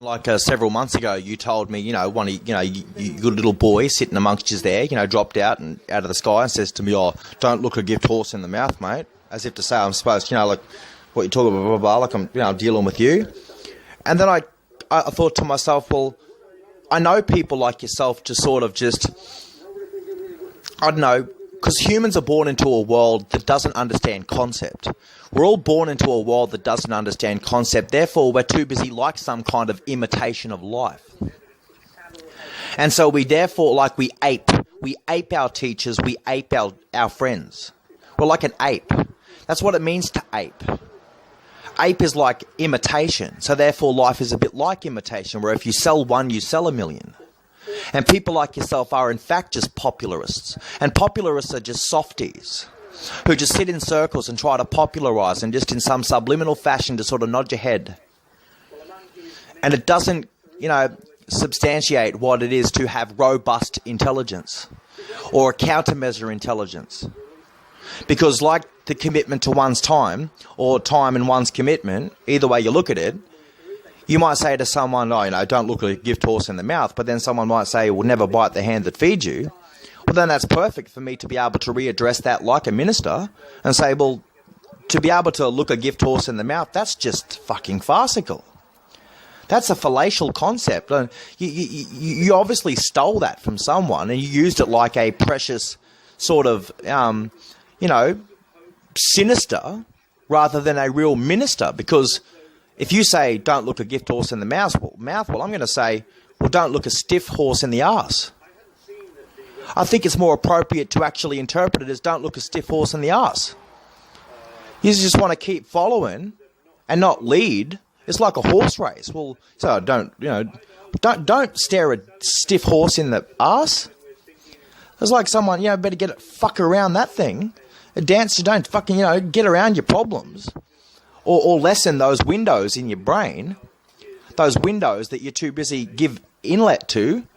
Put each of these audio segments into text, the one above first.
Like several months ago, you told me, one of you got a little boy sitting amongst you there, dropped out of the sky and says to me, "Oh, don't look a gift horse in the mouth, mate," as if to say I'm supposed, like what you're talking about, blah, blah, blah, like I'm, dealing with you. And then I thought to myself, well, I know people like yourself just sort of just, I don't know, because humans are born into a world that doesn't understand concept. We're all born into a world that doesn't understand concept. Therefore, we're too busy like some kind of imitation of life. And so we therefore, like we ape our teachers, we ape our friends. We're like an ape. That's what it means to ape. Ape is like imitation. So therefore, life is a bit like imitation, where if you sell one, you sell a million. And people like yourself are in fact just popularists. And popularists are just softies who just sit in circles and try to popularise and just in some subliminal fashion to sort of nod your head. And it doesn't, substantiate what it is to have robust intelligence or a countermeasure intelligence. Because like the commitment to one's time or time in one's commitment, either way you look at it, you might say to someone, "Oh, don't look a gift horse in the mouth," but then someone might say, "Well, never bite the hand that feeds you." Well, then that's perfect for me to be able to readdress that like a minister and say, well, to be able to look a gift horse in the mouth, that's just fucking farcical. That's a fallacial concept. You obviously stole that from someone and you used it like a precious sort of, sinister rather than a real minister. Because if you say, "Don't look a gift horse in the mouth," well, I'm going to say, well, don't look a stiff horse in the arse. I think it's more appropriate to actually interpret it as don't look a stiff horse in the arse. You just want to keep following and not lead. It's like a horse race. Well, so don't stare a stiff horse in the arse. It's like someone, better fuck around that thing. A dancer, don't fucking, get around your problems. Or lessen those windows in your brain. Those windows that you're too busy give inlet to.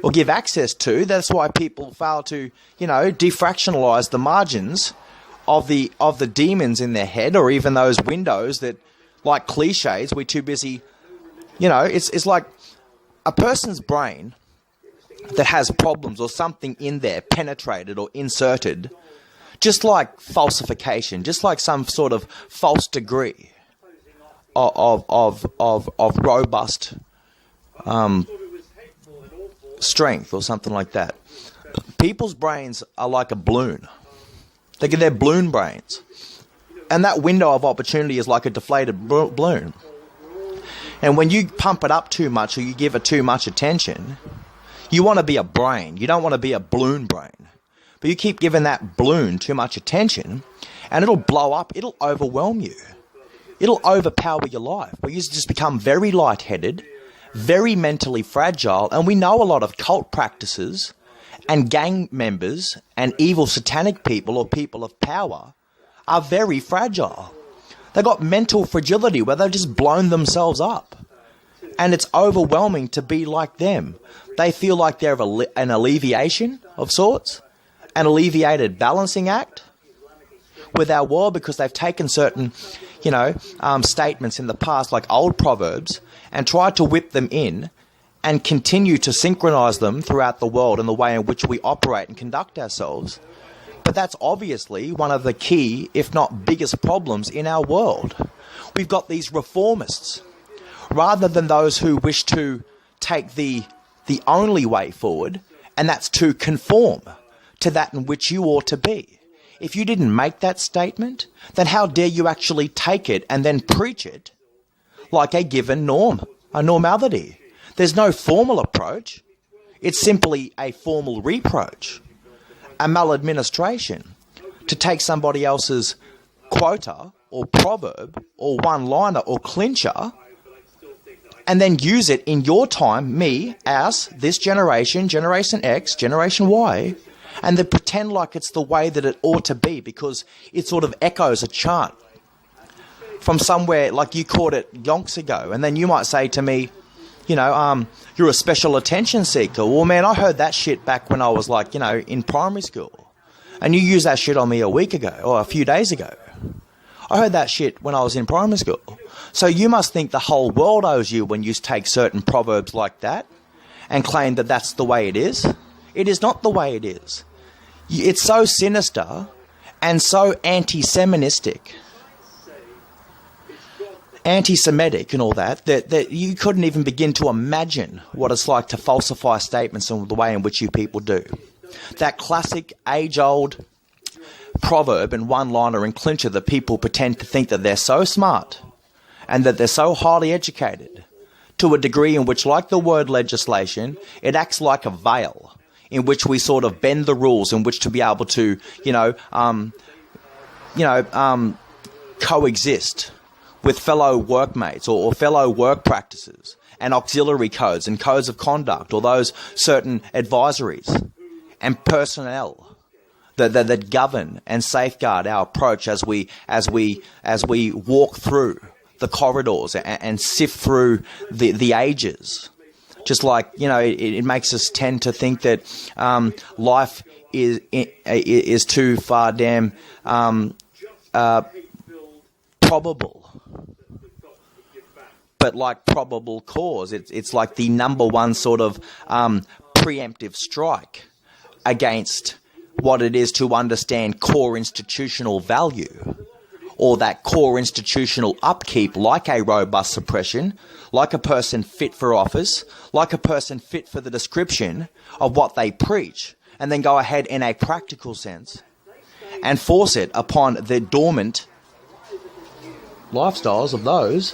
Or give access to. That's why people fail to, defractionalize the margins of the demons in their head, or even those windows that, like cliches, we're too busy. It's like a person's brain that has problems or something in there penetrated or inserted, just like falsification, just like some sort of false degree of robust strength or something like that. People's brains are like a balloon. They're balloon brains. And that window of opportunity is like a deflated balloon. And when you pump it up too much or you give it too much attention, you want to be a brain. You don't want to be a balloon brain. But you keep giving that balloon too much attention and it'll blow up. It'll overwhelm you. It'll overpower your life. Where you just become very lightheaded, very mentally fragile, and we know a lot of cult practices and gang members and evil satanic people or people of power are very fragile. They've got mental fragility where they've just blown themselves up. And it's overwhelming to be like them. They feel like they're an alleviation of sorts, an alleviated balancing act with our world because they've taken certain, statements in the past like old proverbs and tried to whip them in and continue to synchronize them throughout the world in the way in which we operate and conduct ourselves. But that's obviously one of the key, if not biggest problems in our world. We've got these reformists, rather than those who wish to take the only way forward, and that's to conform to that in which you ought to be. If you didn't make that statement, then how dare you actually take it and then preach it like a given norm, a normality. There's no formal approach. It's simply a formal reproach, a maladministration to take somebody else's quota or proverb or one-liner or clincher and then use it in your time, me, us, this generation, Generation X, Generation Y, and then pretend like it's the way that it ought to be because it sort of echoes a chant from somewhere, like you caught it yonks ago, and then you might say to me, you're a special attention seeker. Well, man, I heard that shit back when I was in primary school. And you used that shit on me a week ago or a few days ago. I heard that shit when I was in primary school. So you must think the whole world owes you when you take certain proverbs like that and claim that that's the way it is. It is not the way it is. It's so sinister and so anti-Semitic and all that you couldn't even begin to imagine what it's like to falsify statements in the way in which you people do. That classic age-old proverb and one-liner and clincher that people pretend to think that they're so smart and that they're so highly educated to a degree in which, like the word legislation, it acts like a veil in which we sort of bend the rules in which to be able to, coexist with fellow workmates or fellow work practices and auxiliary codes and codes of conduct or those certain advisories and personnel that govern and safeguard our approach as we walk through the corridors and sift through the ages. Just like, it makes us tend to think that life is too far damn probable. But like probable cause, it's like the number one sort of preemptive strike against what it is to understand core institutional value, or that core institutional upkeep, like a robust suppression, like a person fit for office, like a person fit for the description of what they preach, and then go ahead in a practical sense and force it upon the dormant lifestyles of those